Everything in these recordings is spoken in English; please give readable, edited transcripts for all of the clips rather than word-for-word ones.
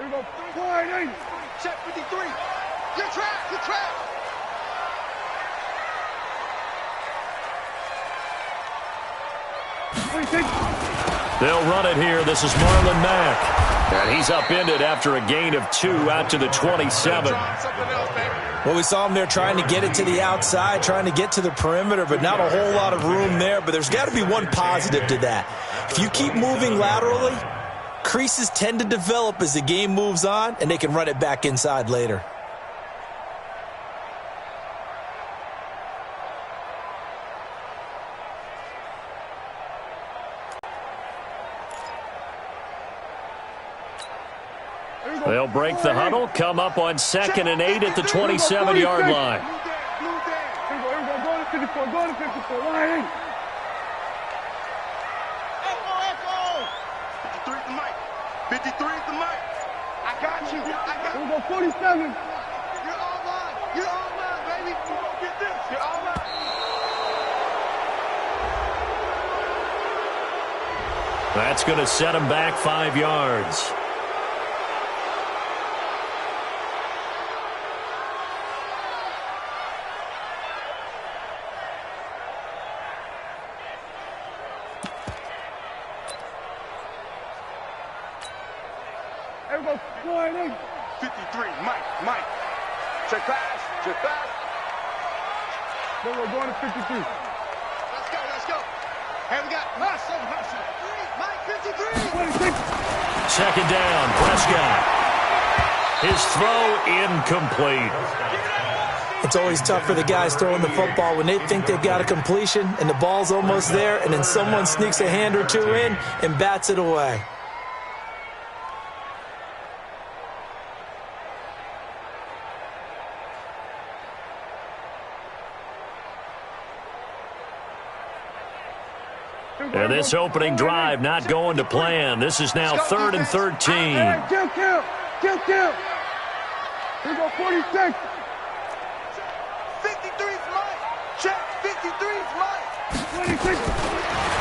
Here we go. Check 53. You're trapped. You're trapped. They'll run it here. This is Marlon Mack. And he's upended after a gain of 2 out to the 27. Well, we saw him there trying to get it to the outside, trying to get to the perimeter, but not a whole lot of room there. But there's got to be one positive to that. If you keep moving laterally, creases tend to develop as the game moves on, and they can run it back inside later. They'll break the huddle, come up on 2nd and 8 at the 27-yard line. Go to 54. Go to 54. Line. Echo. 53 is the mic. 53 is the mic. I got you. Here we go, 47. You're all mine. You're all mine, baby. You gonna get this. You're all mine. That's going to set him back 5 yards. There we go, 53, Mike. Check pass. Then we're going to 53. Let's go. Hey, we got hustle. Mike, 53. 26. 2nd down, Prescott. His throw incomplete. It's always tough for the guys throwing the football when they think they've got a completion and the ball's almost there, and then someone sneaks a hand or two in and bats it away. And this opening drive not going to plan. This is now 3rd and 13. Kill. Here we go, 46. 53's Mike. Check, 53's Mike. 26.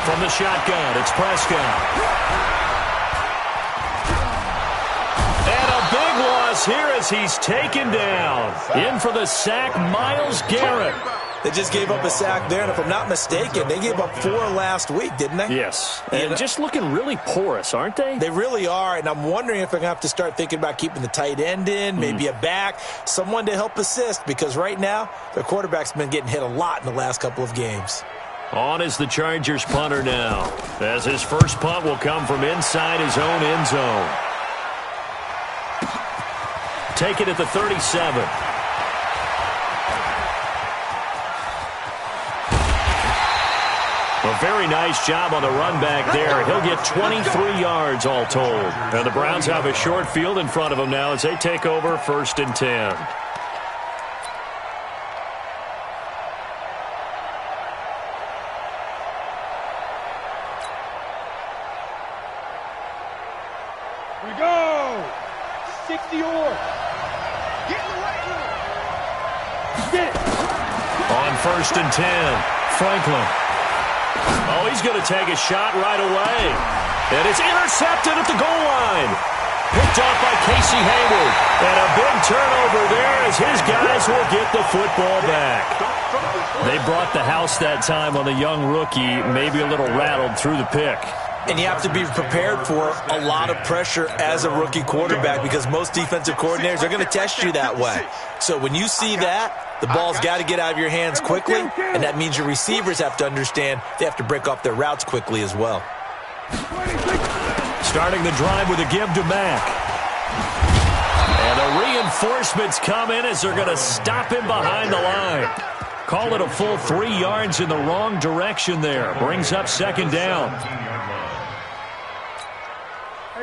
From the shotgun, it's Prescott. And a big loss here as he's taken down. In for the sack, Myles Garrett. They just gave up a sack there, and if I'm not mistaken, they gave up 4 last week, didn't they? Yes, and just looking really porous, aren't they? They really are, and I'm wondering if I'm going to have to start thinking about keeping the tight end in, maybe a back, someone to help assist, because right now, their quarterback's been getting hit a lot in the last couple of games. On is the Chargers punter now, as his first punt will come from inside his own end zone. Take it at the 37. A very nice job on the run back there. He'll get 23 yards all told. And the Browns have a short field in front of them now as they take over 1st and 10. We go. 60-or. Get in the right room. Get. On 1st and 10, Franklin. Oh, he's going to take a shot right away. And it's intercepted at the goal line. Picked off by Casey Hayward. And a big turnover there as his guys will get the football back. They brought the house that time on the young rookie, maybe a little rattled through the pick. And you have to be prepared for a lot of pressure as a rookie quarterback because most defensive coordinators are going to test you that way. So when you see that, the ball's got to get out of your hands quickly, and that means your receivers have to understand they have to break off their routes quickly as well. Starting the drive with a give to Mack. And the reinforcements come in as they're going to stop him behind the line. Call it a full 3 yards in the wrong direction there. Brings up 2nd down.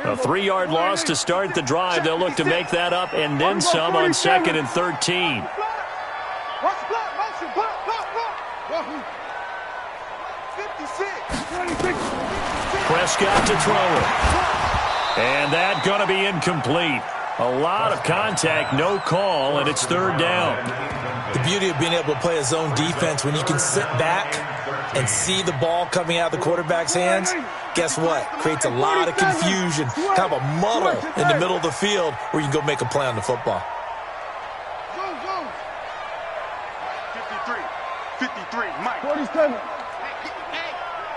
A 3-yard loss to start the drive. They'll look to make that up and then some on 2nd and 13. Prescott to throw it. And that going to be incomplete. A lot of contact, no call, and it's 3rd down. The beauty of being able to play a zone defense when you can sit back and see the ball coming out of the quarterback's hands, guess what? Creates a lot of confusion, kind of a muddle in the middle of the field where you can go make a play on the football. 53, Mike. 47. Hey,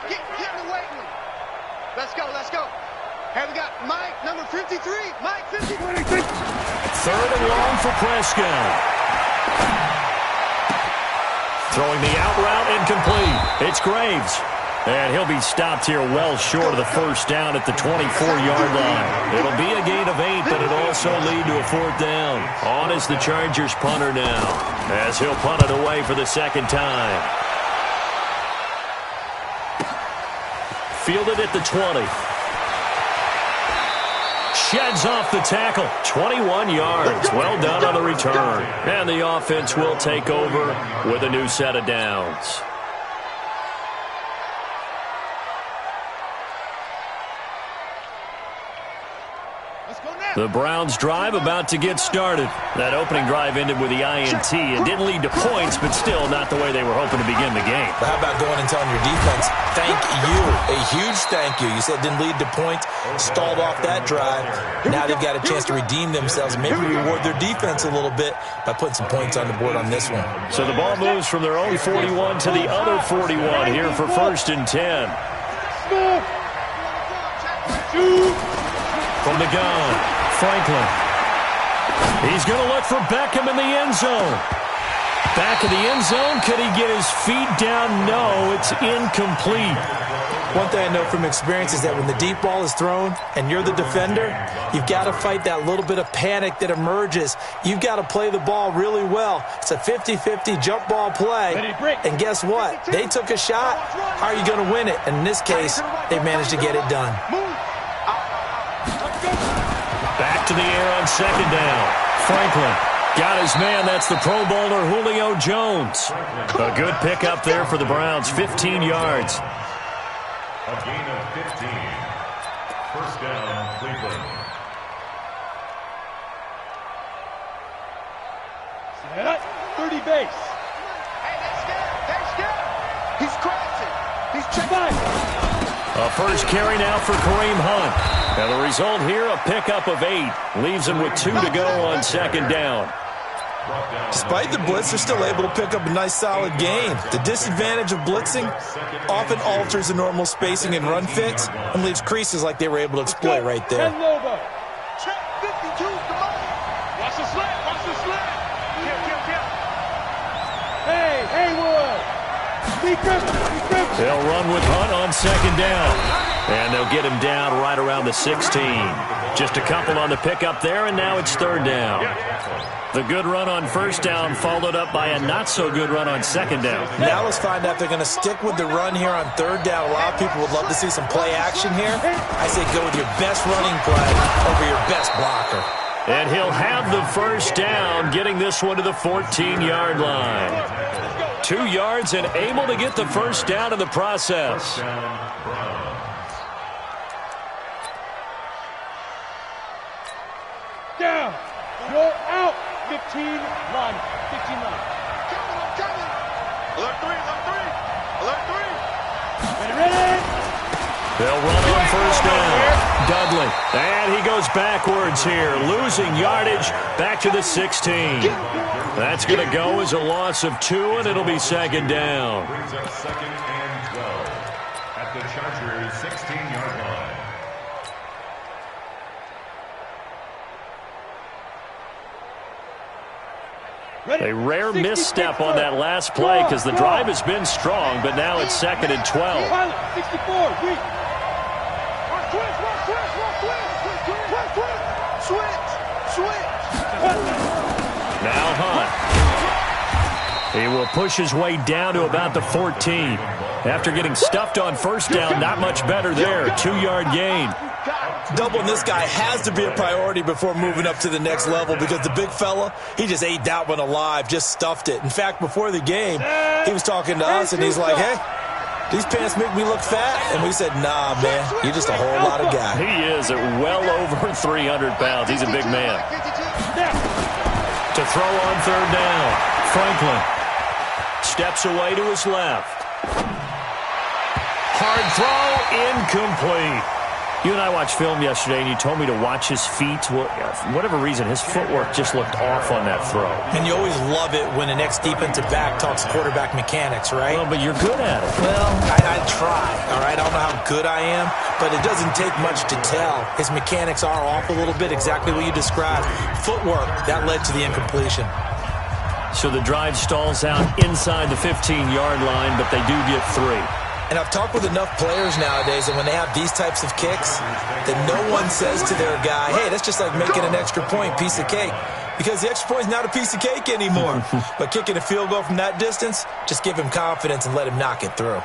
get the weight room. Let's go. Hey, we got Mike, number 53. Mike, 53. Third and long for Prescott. Throwing the out route incomplete. It's Graves. And he'll be stopped here well short of the first down at the 24-yard line. It'll be a gain of 8, but it'll also lead to a fourth down. On is the Chargers punter now, as he'll punt it away for the second time. Fielded at the 20. Sheds off the tackle. 21 yards. Well done on the return. And the offense will take over with a new set of downs. The Browns' drive about to get started. That opening drive ended with the INT. It didn't lead to points, but still not the way they were hoping to begin the game. But how about going and telling your defense, thank you, a huge thank you. You said it didn't lead to points, stalled off that drive. Now they've got a chance to redeem themselves and maybe reward their defense a little bit by putting some points on the board on this one. So the ball moves from their own 41 to the other 41 here for 1st and 10. From the gun, Franklin. He's going to look for Beckham in the end zone. Back of the end zone. Could he get his feet down? No, it's incomplete. One thing I know from experience is that when the deep ball is thrown and you're the defender, you've got to fight that little bit of panic that emerges. You've got to play the ball really well. It's a 50-50 jump ball play. And guess what? They took a shot. How are you going to win it? And in this case, they managed to get it done. Back to the air on second down. Franklin got his man. That's the Pro Bowler Julio Jones. A good pickup there for the Browns. 15 yards. A gain of 15. First down, Cleveland. Set up. 30 base. Hey, they're scared. He's crouching. He's checking. A first carry now for Kareem Hunt. And the result here, a pickup of 8. Leaves him with 2 to go on second down. Despite the blitz, they're still able to pick up a nice solid gain. The disadvantage of blitzing often alters the normal spacing and run fits and leaves creases like they were able to exploit right there. Check 52, come on. Watch the slant. Kill. Hey, Haywood. They'll run with Hunt on second down. And they'll get him down right around the 16. Just a couple on the pickup there, and now it's third down. The good run on first down followed up by a not-so-good run on second down. Now let's find out if they're going to stick with the run here on third down. A lot of people would love to see some play action here. I say go with your best running play over your best blocker. And he'll have the first down, getting this one to the 14-yard line. 2 yards and able to get the first down in the process. Down. Roll out. 15 line. 15 line. Coming. Alert 3. Ready. They'll run on first down. Dudley. And he goes backwards here, losing yardage back to the 16. That's going to go as a loss of 2, and it'll be second down. Brings up 2nd and 12 at the Chargers' 16-yard line. A rare misstep on that last play because the drive has been strong, but now it's 2nd and 12. 64, weak. Now Hunt. He will push his way down to about the 14. After getting stuffed on first down, not much better there. 2-yard gain. Doubling this guy has to be a priority before moving up to the next level because the big fella, he just ate that one alive, just stuffed it. In fact, before the game, he was talking to us, and he's like, hey, these pants make me look fat. And we said, nah, man, you're just a whole lot of guy. He is at well over 300 pounds. He's a big man. To throw on 3rd down, Franklin steps away to his left. hard throw, incomplete. You and I watched film yesterday, and you told me to watch his feet. Well, for whatever reason, his footwork just looked off on that throw. And you always love it when an ex-defensive back talks quarterback mechanics, right? Well, but you're good at it. Well, I try, all right? I don't know how good I am, but it doesn't take much to tell. His mechanics are off a little bit, exactly what you described. Footwork, that led to the incompletion. So the drive stalls out inside the 15-yard line, but they do get 3. And I've talked with enough players nowadays that when they have these types of kicks, that no one says to their guy, hey, that's just like making an extra point, piece of cake. Because the extra point is not a piece of cake anymore. But kicking a field goal from that distance, just give him confidence and let him knock it through.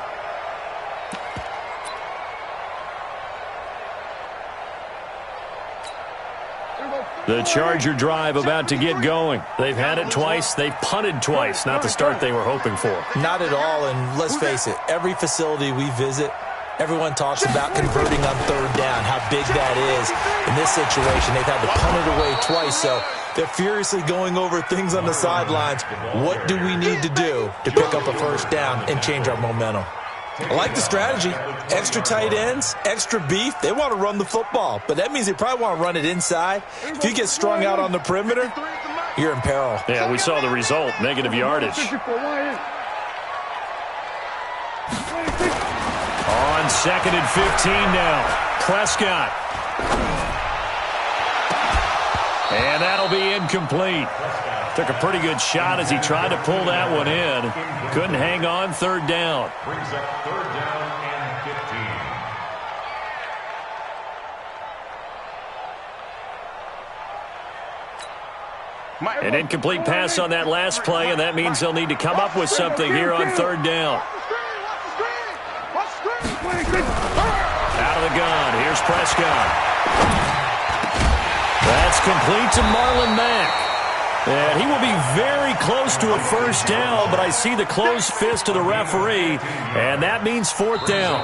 The Charger drive about to get going. They've had it twice. They've punted twice. Not the start they were hoping for. Not at all, and let's face it, every facility we visit, everyone talks about converting on third down, how big that is. In this situation, they've had to punt it away twice, so they're furiously going over things on the sidelines. What do we need to do to pick up a first down and change our momentum? I like the strategy. Extra tight ends, extra beef. They want to run the football, but that means they probably want to run it inside. If you get strung out on the perimeter, you're in peril. Yeah, we saw the result, negative yardage. On 2nd and 15 now, Prescott. And that'll be incomplete. Took a pretty good shot as he tried to pull that one in. Couldn't hang on, third down. Brings up third down and 15. An incomplete pass on that last play, and that means they'll need to come up with something here on third down. Out of the gun, here's Prescott. That's complete to Marlon Mack. And he will be very close to a first down, but I see the closed fist of the referee, and that means 4th down.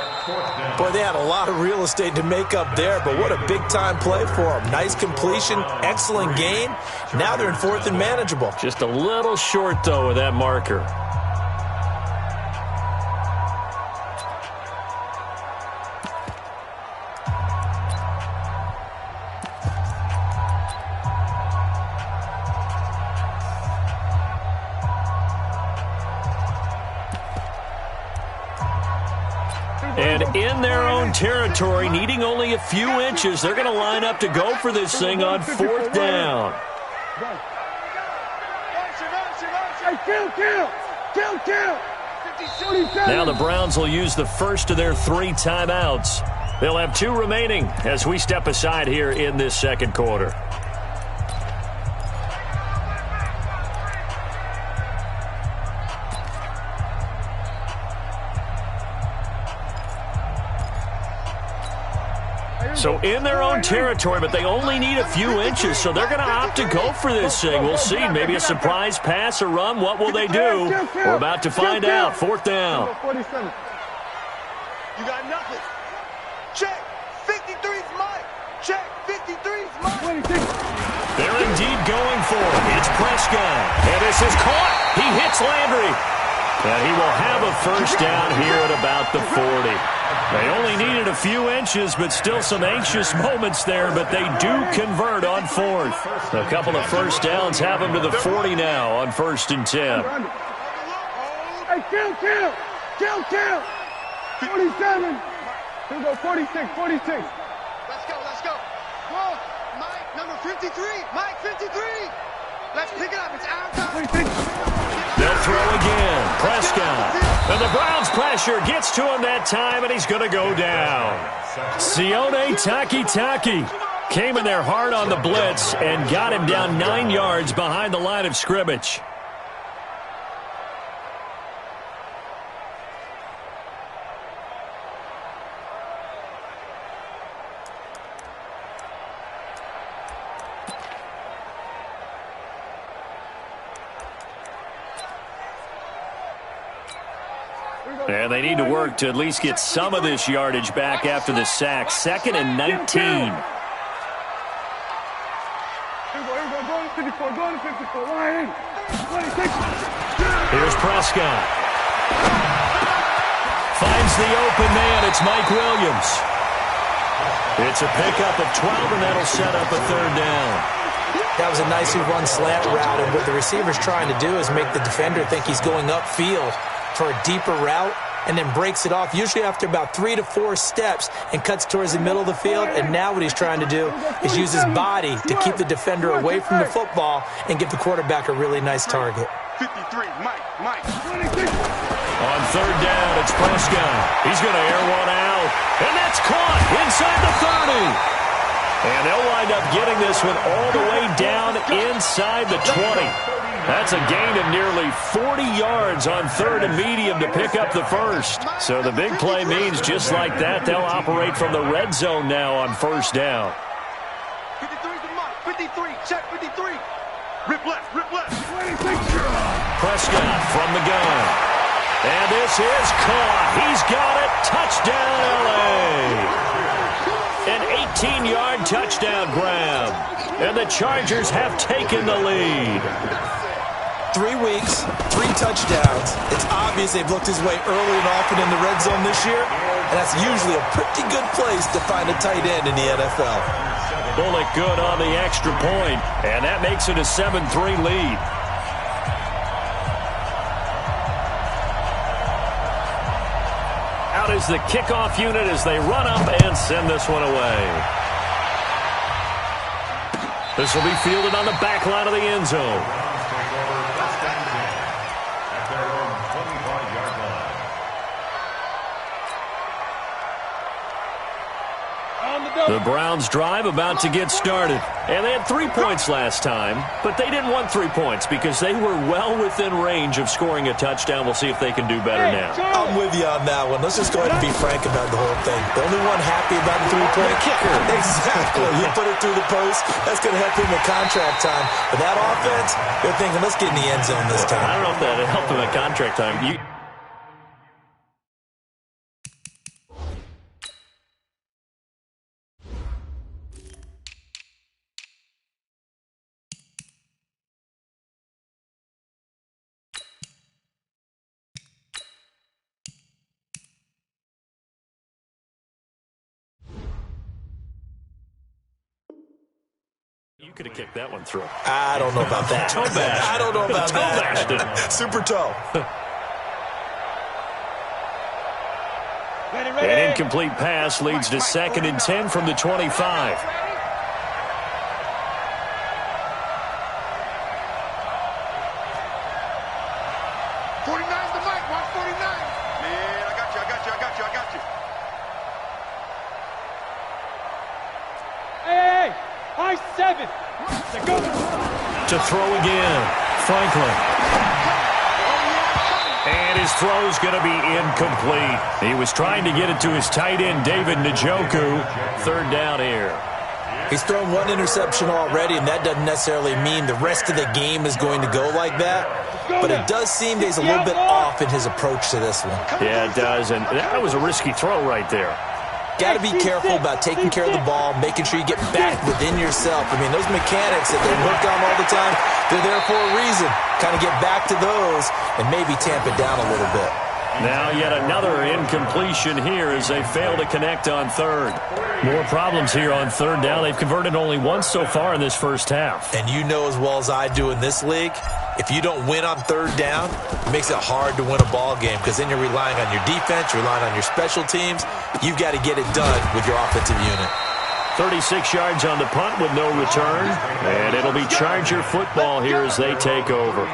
Boy, they had a lot of real estate to make up there, but what a big-time play for them. Nice completion, excellent gain. Now they're in 4th and manageable. Just a little short, though, with that marker. And in their own territory, needing only a few inches, they're going to line up to go for this thing on 4th down. Now the Browns will use the first of their 3 timeouts. They'll have 2 remaining as we step aside here in this second quarter. So in their own territory, but they only need a few inches, so they're going to opt to go for this thing. We'll see. Maybe a surprise pass or run. What will they do? We're about to find out. 4th down. You got nothing. Check. 53's Mike. Check. 53's Mike. They're indeed going for it. It's Prescott. And this is caught. He hits Landry. And he will have a first down here at about the 40. They only needed a few inches, but still some anxious moments there, but they do convert on 4th. A couple of first downs have them to the 40 now on 1st and 10. Hey, kill. 47. Here we go, 46. Let's go. Whoa, Mike, number 53. Mike, 53. Let's pick it up. It's our time. They'll throw again. Prescott. And the Browns pressure gets to him that time, and he's going to go down. Sione Takitaki came in there hard on the blitz and got him down 9 yards behind the line of scrimmage. And they need to work to at least get some of this yardage back after the sack. 2nd and 19. Here we go. Going to 54. Line in. 26. Here's Prescott. finds the open man. It's Mike Williams. It's a pickup of 12, and that'll set up a third down. That was a nicely run slant route, and what the receiver's trying to do is make the defender think he's going upfield for a deeper route, and then breaks it off, usually after about 3 to 4 steps, and cuts towards the middle of the field. And now what he's trying to do is use his body to keep the defender away from the football and give the quarterback a really nice target. 53, Mike. On third down, it's Prescott. He's going to air one out, and that's caught inside the 30. And they'll wind up getting this one all the way down inside the 20. That's a gain of nearly 40 yards on third and medium to pick up the first. So the big play means just like that, they'll operate from the red zone now on first down. 53's the Mike. 53, check 53. Rip left. Prescott from the gun. And this is caught. He's got it. Touchdown, L.A. An 18-yard touchdown grab. And the Chargers have taken the lead. 3 weeks, 3 touchdowns. It's obvious they've looked his way early and often in the red zone this year, and that's usually a pretty good place to find a tight end in the NFL. Bullock good on the extra point, and that makes it a 7-3 lead. Out is the kickoff unit as they run up and send this one away. This will be fielded on the back line of the end zone. The Browns drive about to get started. And they had 3 points last time, but they didn't want 3 points because they were well within range of scoring a touchdown. We'll see if they can do better now. I'm with you on that one. Let's just go ahead and be frank about the whole thing. The only one happy about the 3-point kicker. Exactly. You put it through the post. That's going to help him with contract time. But that offense, they're thinking, let's get in the end zone this time. I don't know if that helped him at contract time. You could have kicked that one through. I don't know about that. Toe bash. I don't know about toe that. Bashed it. Super toe. An incomplete pass leads to 2nd and 10 from the 25. 49's the Mike. Watch 49. Man, I got you. Hey! High 7. Go. To throw again, Franklin. And his throw's going to be incomplete. He was trying to get it to his tight end, David Njoku. 3rd down here. He's thrown 1 interception already, and that doesn't necessarily mean the rest of the game is going to go like that. But it does seem that he's a little bit off in his approach to this one. Yeah, it does, and that was a risky throw right there. Got to be careful about taking care of the ball, making sure you get back within yourself. I mean, those mechanics that they work on all the time, they're there for a reason. Kind of get back to those and maybe tamp it down a little bit. Now yet another incompletion here as they fail to connect on 3rd. More problems here on 3rd down. They've converted only once so far in this first half. And you know as well as I do in this league, if you don't win on 3rd down, it makes it hard to win a ball game because then you're relying on your defense, you're relying on your special teams. You've got to get it done with your offensive unit. 36 yards on the punt with no return. And it'll be Charger football here as they take over.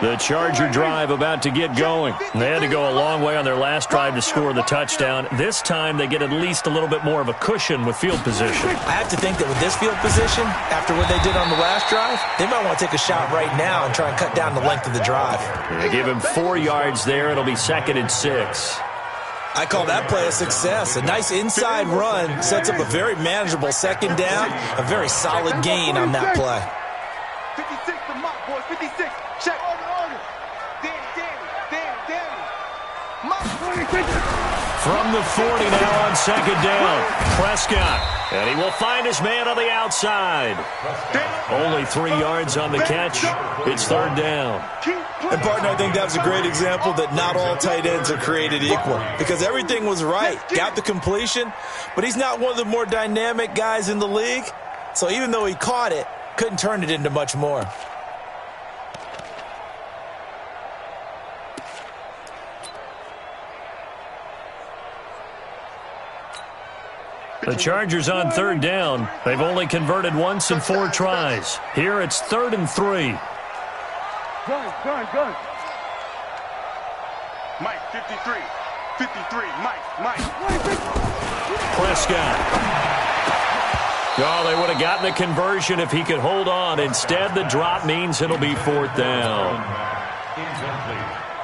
The Charger drive about to get going. They had to go a long way on their last drive to score the touchdown. This time they get at least a little bit more of a cushion with field position. I have to think that with this field position, after what they did on the last drive, they might want to take a shot right now and try and cut down the length of the drive. They give him 4 yards there. It'll be 2nd and 6. I call that play a success. A nice inside run sets up a very manageable 2nd down, a very solid gain on that play. 56 the Mike, boys. 56. Check. From the 40 now on 2nd down. Prescott And he will find his man on the outside. Only 3 yards on the catch. It's third down. And, partner, I think that was a great example that not all tight ends are created equal. Because everything was right. Got the completion, but he's not one of the more dynamic guys in the league. So even though he caught it, couldn't turn it into much more. The Chargers on third down. They've only converted once in 4 tries. Here it's 3rd and 3. Gun. Mike, 53. 53. Mike. Prescott. Oh, they would have gotten the conversion if he could hold on. Instead, the drop means it'll be 4th down.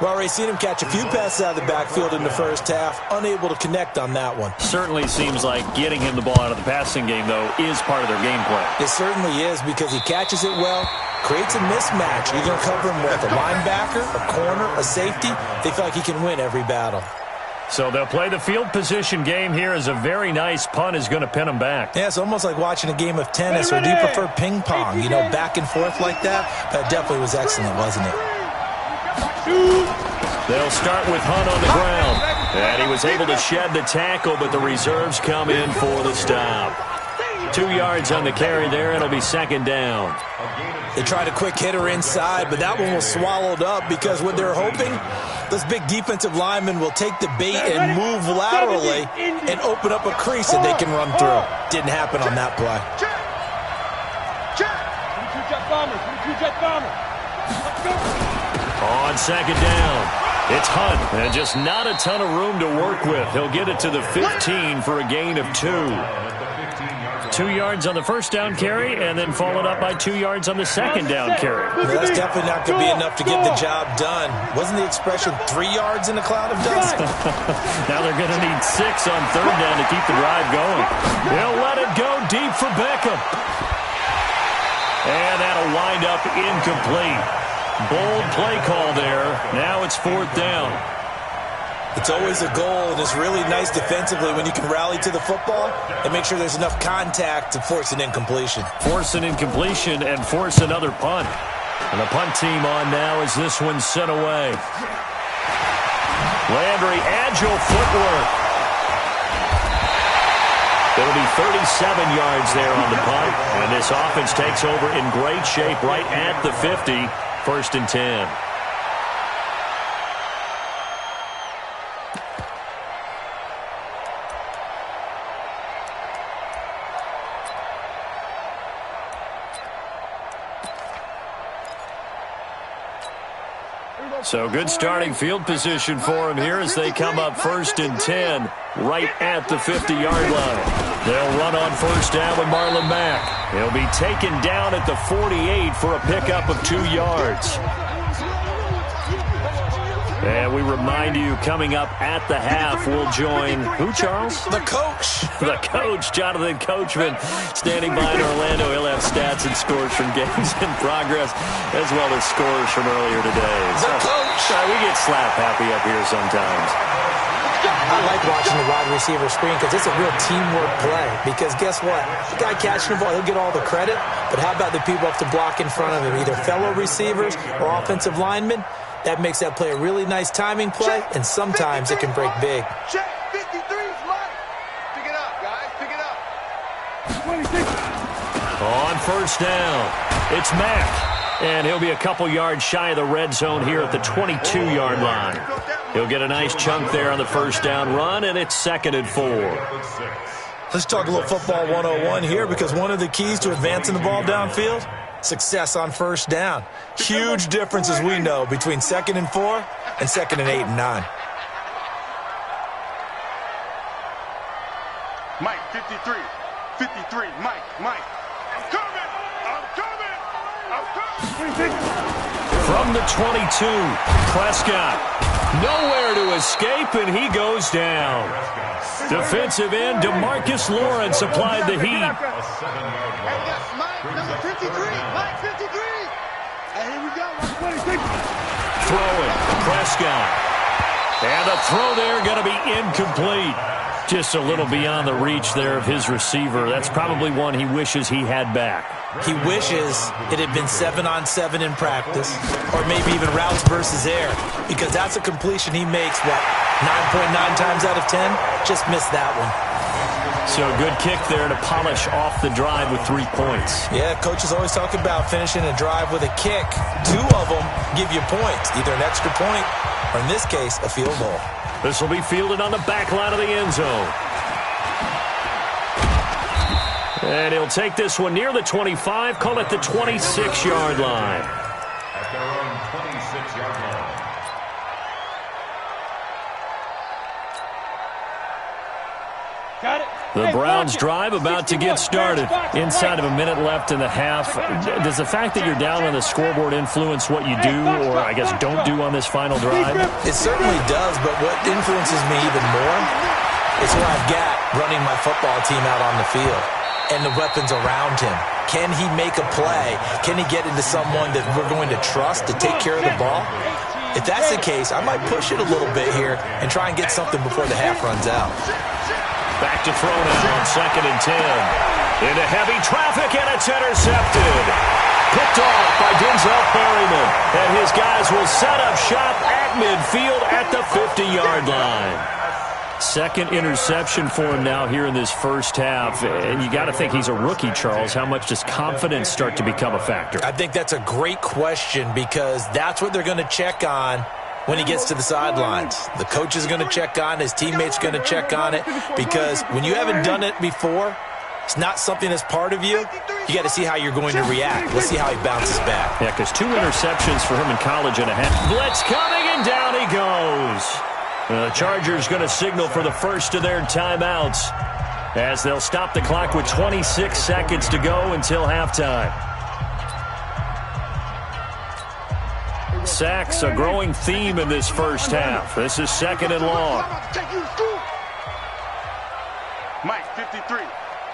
We've already seen him catch a few passes out of the backfield in the first half, unable to connect on that one. Certainly seems like getting him the ball out of the passing game, though, is part of their game plan. It certainly is, because he catches it well, creates a mismatch. You're going to cover him with a linebacker, a corner, a safety. They feel like he can win every battle. So they'll play the field position game here as a very nice punt is going to pin them back. Yeah, it's almost like watching a game of tennis, or do you prefer ping pong? You know, back and forth like that? That definitely was excellent, wasn't it? They'll start with Hunt on the ground. And he was able to shed the tackle, but the reserves come in for the stop. 2 yards on the carry there. It'll be 2nd down. They tried a quick hitter inside, but that one was swallowed up because what they're hoping, those big defensive linemen will take the bait and move laterally and open up a crease that they can run through. Didn't happen on that play. On 2nd down, it's Hunt, and just not a ton of room to work with. He'll get it to the 15 for a gain of 2. 2 yards on the first down carry, and then followed up by 2 yards on the second down carry. Well, that's definitely not going to be enough to get the job done. Wasn't the expression 3 yards in a cloud of dust? Now they're going to need 6 on third down to keep the drive going. He'll let it go deep for Beckham. And that'll wind up incomplete. Bold play call there. Now it's 4th down. It's always a goal, and it's really nice defensively when you can rally to the football and make sure there's enough contact to force an incompletion. Force an incompletion and force another punt. And the punt team on now as this one's sent away. Landry, agile footwork. It'll be 37 yards there on the punt. And this offense takes over in great shape right at the 50. 1st and 10. So good starting field position for him here as they come up 1st and 10 right at the 50-yard line. They'll run on 1st down with Marlon Mack. He'll be taken down at the 48 for a pickup of 2 yards. And we remind you, coming up at the half, we'll join who, Charles? The coach. The coach, Jonathan Coachman, standing by in Orlando. He'll have stats and scores from games in progress, as well as scores from earlier today. The coach. Sorry, we get slap happy up here sometimes. I like watching the wide receiver screen because it's a real teamwork play. Because guess what? The guy catching the ball, he'll get all the credit. But how about the people have to block in front of him, either fellow receivers or offensive linemen? That makes that play a really nice timing play, and sometimes it can break big. Check 53's Mike. Pick it up, guys. Pick it up. 26. On 1st down, it's Mack. And he'll be a couple yards shy of the red zone here at the 22-yard line. He'll get a nice chunk there on the 1st down run, and it's 2nd and 4. Let's talk a little football 101 here, because one of the keys to advancing the ball downfield, success on 1st down. Huge difference, as we know, between 2nd and 4 and 2nd and 8 and 9. Mike, 53. 53. Mike. I'm coming. From the 22, Prescott. Nowhere to escape, and he goes down. Defensive end DeMarcus Lawrence applied the heat. Hey, that's Mike, number 53. Mike, 53. And here we go. 26. Throwing, Prescott. And the throw there going to be incomplete. Just a little beyond the reach there of his receiver. That's probably one he wishes he had back. He wishes it had been 7-on-7 in practice, or maybe even routes versus air, because that's a completion he makes, 9.9 times out of 10? Just missed that one. So a good kick there to polish off the drive with 3 points. Yeah, coaches always talk about finishing a drive with a kick. 2 of them give you points, either an extra point or, in this case, a field goal. This will be fielded on the back line of the end zone. And he'll take this one near the 25, call it the 26-yard line. At their own 26-yard line. Got it. The Browns drive about to get started. Inside of a minute left in the half. Does the fact that you're down on the scoreboard influence what you do, or I guess don't do on this final drive? It certainly does, but what influences me even more is who I've got running my football team out on the field and the weapons around him. Can he make a play? Can he get into someone that we're going to trust to take care of the ball? If that's the case, I might push it a little bit here and try and get something before the half runs out. Back to throw now on 2nd and 10. Into heavy traffic, and it's intercepted. Picked off by Denzel Perryman. And his guys will set up shop at midfield at the 50-yard line. 2nd interception for him now here in this first half. And you got to think he's a rookie, Charles. How much does confidence start to become a factor? I think that's a great question, because that's what they're going to check on when he gets to the sidelines. The coach is going to check on it. His teammates are going to check on it, because when you haven't done it before, it's not something that's part of you. You got to see how you're going to react. Let's see how he bounces back. Yeah, because 2 interceptions for him in college and a half. Blitz coming, and down he goes. The Chargers going to signal for the first of their timeouts as they'll stop the clock with 26 seconds to go until halftime. Sacks, a growing theme in this first half. This is 2nd and long. Mike, 53.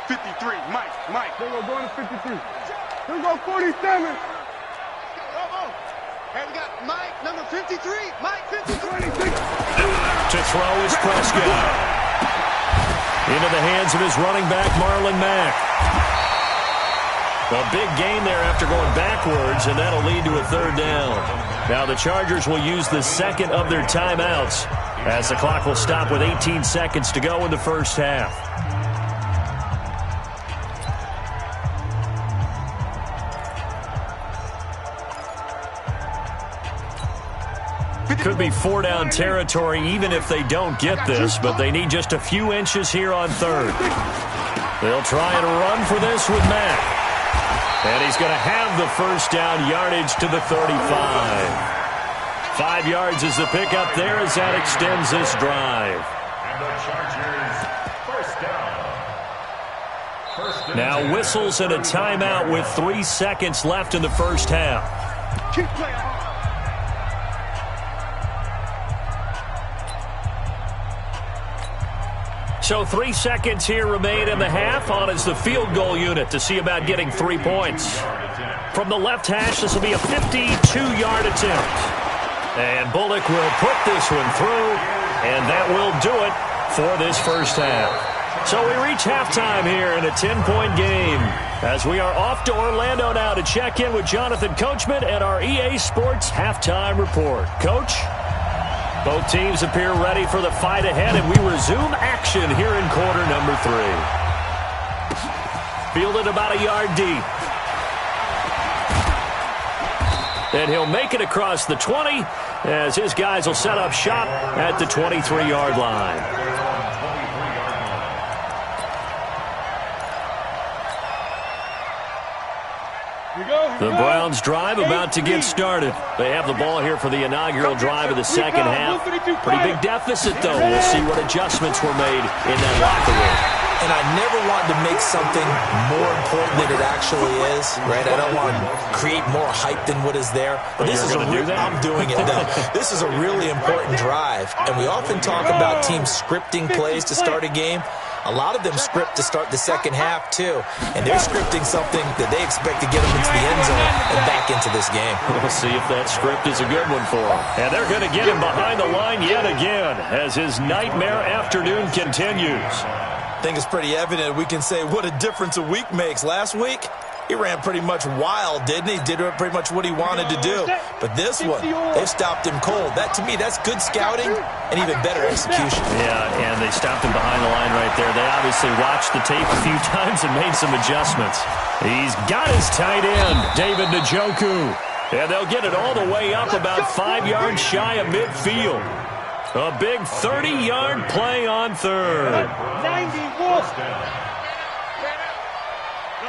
53. Mike. Here we go, going to 53. Here we go, 47. Hey, we got Mike, number 53. Mike, 53. To throw is Prescott. Into the hands of his running back, Marlon Mack. A big gain there after going backwards, and that'll lead to a 3rd down. Now the Chargers will use the 2nd of their timeouts as the clock will stop with 18 seconds to go in the first half. Could be 4-down territory even if they don't get this, but they need just a few inches here on 3rd. They'll try and run for this with Mack. And he's going to have the first down yardage to the 35. 5 yards is the pickup there as that extends this drive. And the Chargers, first down. Now whistles and a timeout with 3 seconds left in the first half. Keep playing. So 3 seconds here remain in the half. On is the field goal unit to see about getting 3 points. From the left hash, this will be a 52-yard attempt. And Bullock will put this one through, and that will do it for this first half. So we reach halftime here in a 10-point game as we are off to Orlando now to check in with Jonathan Coachman and our EA Sports halftime report. Coach? Both teams appear ready for the fight ahead, and we resume action here in quarter number 3. Fielded about a yard deep. And he'll make it across the 20 as his guys will set up shop at the 23-yard line. The Browns drive about to get started. They have the ball here for the inaugural drive of the second half. Pretty big deficit, though. We'll see what adjustments were made in that locker room. And I never want to make something more important than it actually is, right? I don't want to create more hype than what is there. But this is I'm doing it, though. This is a really important drive. And we often talk about teams scripting plays to start a game. A lot of them script to start the second half, too. And they're scripting something that they expect to get them into the end zone and back into this game. We'll see if that script is a good one for them. And they're going to get him behind the line yet again as his nightmare afternoon continues. I think it's pretty evident we can say what a difference a week makes. Last week, he ran pretty much wild, didn't he? Did pretty much what he wanted to do. But this one, they stopped him cold. That, to me, that's good scouting and even better execution. Yeah, and they stopped him behind the line right there. They obviously watched the tape a few times and made some adjustments. He's got his tight end, David Njoku. And they'll get it all the way up about 5 yards shy of midfield. A big 30-yard play on third. 91.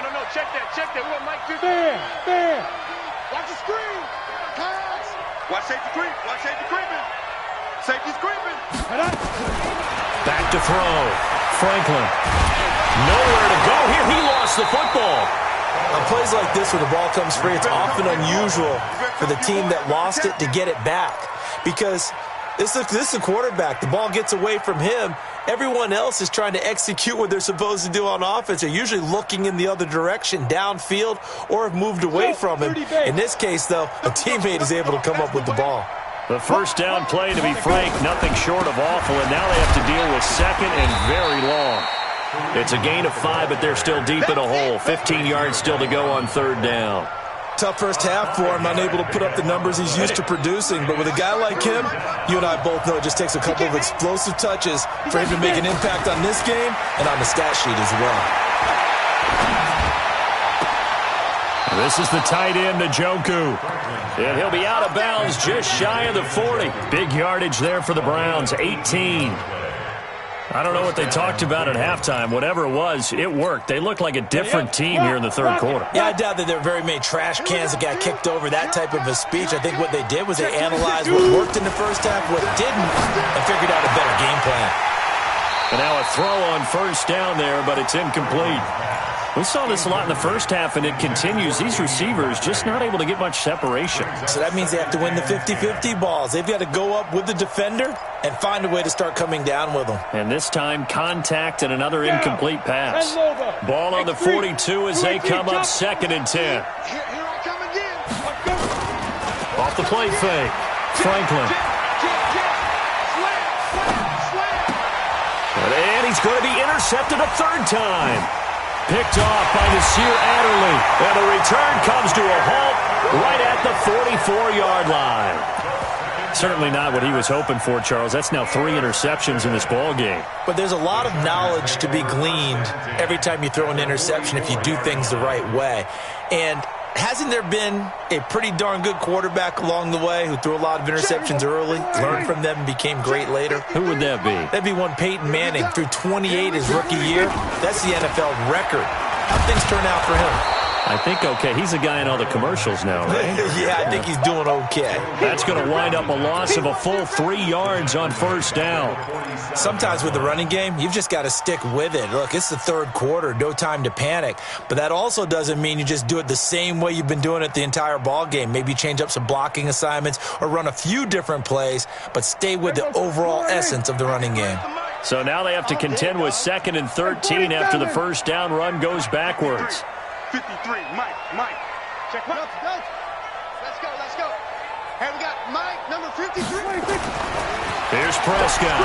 No, check that. What Mike do? Fair. Watch the screen. Pass. Watch safety creep. Safety's creeping. Back to throw. Franklin. Nowhere to go here. He lost the football. On plays like this where the ball comes free, it's often unusual for the team that lost it to get it back. Because this is a quarterback. The ball gets away from him. Everyone else is trying to execute what they're supposed to do on offense. They're usually looking in the other direction, downfield, or have moved away from him. In this case, though, a teammate is able to come up with the ball. The first down play, to be frank, nothing short of awful, and now they have to deal with second and very long. It's a gain of 5, but they're still deep in a hole. 15 yards still to go on third down. Tough first half for him, unable to put up the numbers he's used to producing. But with a guy like him, you and I both know it just takes a couple of explosive touches for him to make an impact on this game and on the stat sheet as well. This is the tight end, Njoku. And he'll be out of bounds just shy of the 40. Big yardage there for the Browns, 18. I don't know what they talked about at halftime. Whatever it was, it worked. They looked like a different team here in the third quarter. Yeah, I doubt that there were very many trash cans that got kicked over, that type of a speech. I think what they did was they analyzed what worked in the first half, what didn't, and figured out a better game plan. And now a throw on first down there, but it's incomplete. We saw this a lot in the first half, and it continues. These receivers just not able to get much separation. So that means they have to win the 50-50 balls. They've got to go up with the defender and find a way to start coming down with them. And this time, contact and another incomplete pass. Ball on the 42 as they come up 2nd and 10. Here I come again. Off the play fake. Franklin. And he's going to be intercepted a third time. Picked off by Nasir Adderley. And the return comes to a halt right at the 44-yard line. Certainly not what he was hoping for, Charles. That's now 3 interceptions in this ball game. But there's a lot of knowledge to be gleaned every time you throw an interception if you do things the right way. And hasn't there been a pretty darn good quarterback along the way who threw a lot of interceptions early, learned from them, and became great later? Who would that be? That'd be one Peyton Manning. Threw 28 his rookie year. That's the NFL record. How'd things turn out for him? I think okay. He's a guy in all the commercials now, right? Yeah, I think he's doing okay. That's going to wind up a loss of a full 3 yards on first down. Sometimes with the running game, you've just got to stick with it. Look, it's the third quarter, no time to panic. But that also doesn't mean you just do it the same way you've been doing it the entire ball game. Maybe change up some blocking assignments or run a few different plays, but stay with the overall essence of the running game. So now they have to contend with 2nd and 13 after the first down run goes backwards. 53, Mike. Check one. Let's go. Hey, we got Mike, number 53. Here's Prescott.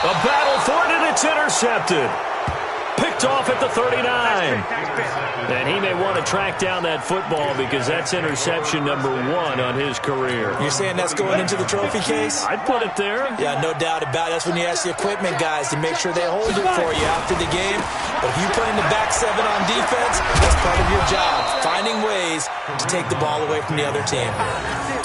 A battle for it, and it's intercepted. Picked off at the 39. And he may want to track down that football because that's interception number 1 on his career. You're saying that's going into the trophy case? I'd put it there. Yeah, no doubt about it. That's when you ask the equipment guys to make sure they hold it for you after the game. But if you play in the back 7 on defense, that's part of your job, finding ways to take the ball away from the other team.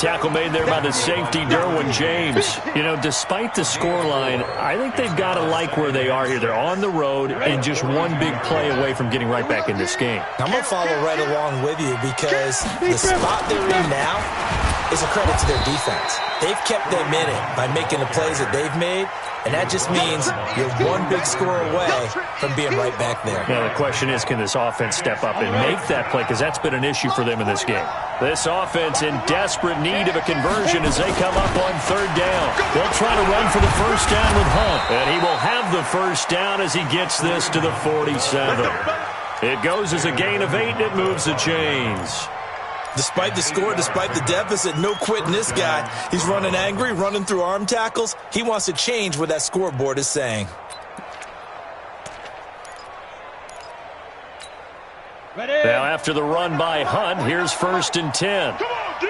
Tackle made there by the safety, Derwin James. You know, despite the scoreline, I think they've got to like where they are here. They're on the road and just one big play away from getting right back in this game. I'm going to follow right along with you because the spot they're in now is a credit to their defense. They've kept them in it by making the plays that they've made, And that just means you're one big score away from being right back there. Now, the question is, can this offense step up and make that play? Because that's been an issue for them in this game. This offense in desperate need of a conversion as they come up on third down. They'll try to run for the first down with Hunt. And he will have the first down as he gets this to the 47. It goes as a gain of 8, and it moves the chains. Despite the score, despite the deficit, no quitting this guy. He's running angry, running through arm tackles. He wants to change what that scoreboard is saying. Ready? Now, after the run by Hunt, here's 1st and 10. Come on, D.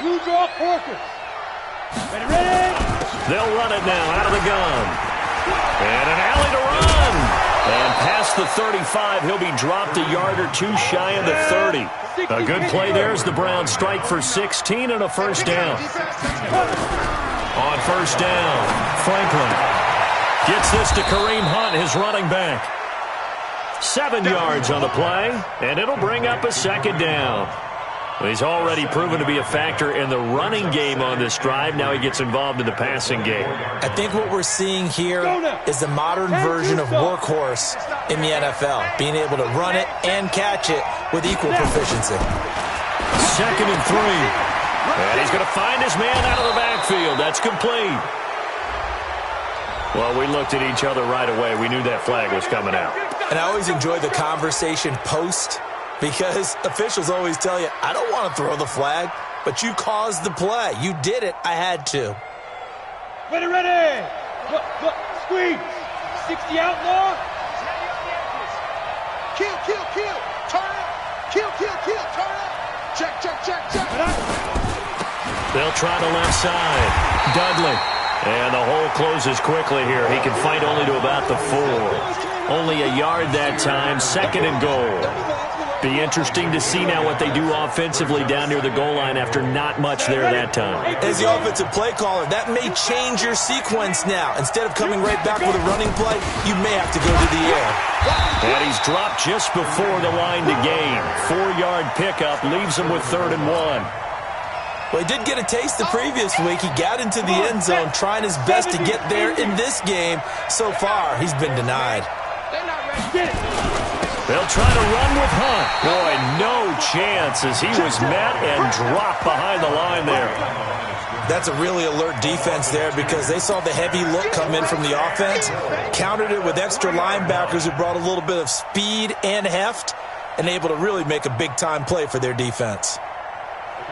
Move off focus. Ready? They'll run it now out of the gun. And an alley to run. And past the 35, he'll be dropped a yard or two shy of the 30. A good play there as the Browns strike for 16 and a first down. On first down, Franklin gets this to Kareem Hunt, his running back. 7 yards on the play, and it'll bring up a second down. He's already proven to be a factor in the running game on this drive. Now he gets involved in the passing game. I think what we're seeing here is the modern version of workhorse in the NFL, being able to run it and catch it with equal proficiency. 2nd and 3. And he's going to find his man out of the backfield. That's complete. Well, we looked at each other right away. We knew that flag was coming out. And I always enjoy the conversation post, because officials always tell you, I don't want to throw the flag, but you caused the play. You did it. I had to. Ready. Look, squeeze. 60 outlaw. Kill. Turn up. Kill. Turn up. Check. They'll try the left side. Dudley. And the hole closes quickly here. He can fight only to about the 4. Only a yard that time. 2nd and goal. Be interesting to see now what they do offensively down near the goal line after not much there that time. As the offensive play caller, that may change your sequence now. Instead of coming right back with a running play, you may have to go to the air. And he's dropped just before the line to gain. 4-yard pickup leaves him with 3rd and 1. Well, he did get a taste the previous week. He got into the end zone, trying his best to get there in this game. So far, he's been denied. They'll try to run with Hunt. Boy, no chance as he was met and dropped behind the line there. That's a really alert defense there because they saw the heavy look come in from the offense, countered it with extra linebackers who brought a little bit of speed and heft, and able to really make a big-time play for their defense.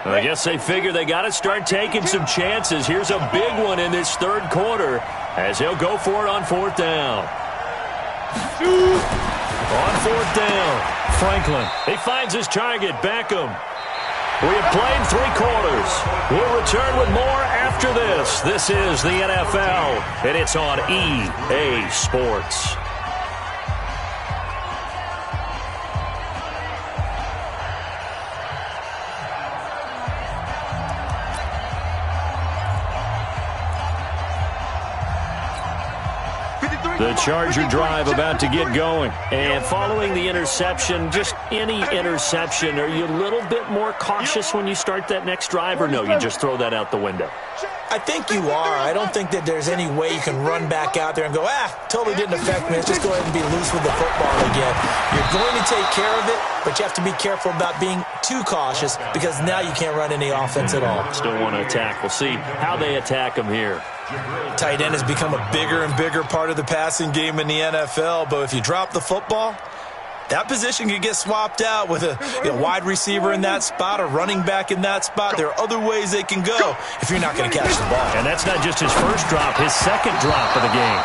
I guess they figure they got to start taking some chances. Here's a big one in this 3rd quarter as he'll go for it on 4th down. On 4th down, Franklin. He finds his target, Beckham. We have played 3 quarters. We'll return with more after this. This is the NFL, and it's on EA Sports. The Charger drive about to get going. And following the interception, just any interception, are you a little bit more cautious when you start that next drive, or no, you just throw that out the window? I think you are. I don't think that there's any way you can run back out there and go, totally didn't affect me. Let's just go ahead and be loose with the football again. You're going to take care of it, but you have to be careful about being too cautious because now you can't run any offense at all. Still want to attack. We'll see how they attack them here. Tight end has become a bigger and bigger part of the passing game in the NFL, but if you drop the football, that position could get swapped out with a wide receiver in that spot, a running back in that spot. There are other ways they can go if you're not going to catch the ball. And that's not just his first drop, his 2nd drop of the game.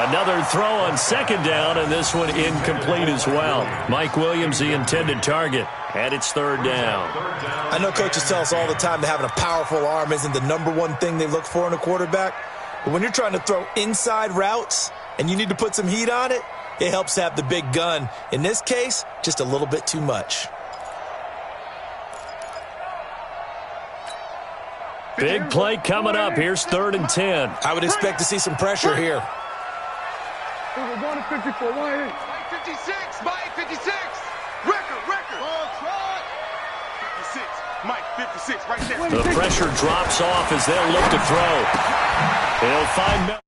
Another throw on 2nd down, and this one incomplete as well. Mike Williams, the intended target, and it's 3rd down. I know coaches tell us all the time that having a powerful arm isn't the #1 thing they look for in a quarterback. But when you're trying to throw inside routes and you need to put some heat on it, it helps to have the big gun. In this case, just a little bit too much. Big play coming up. Here's 3rd and 10. I would expect to see some pressure here. We're going to 54. Mike 56. Mike 56. Record. 56. Mike 56 right there. The pressure drops off as they'll look to throw. He'll find Mel.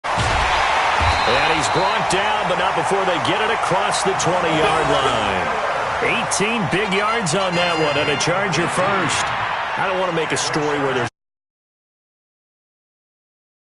And he's brought down, but not before they get it across the 20-yard line. 18 big yards on that one, and a Charger first. I don't want to make a story where there's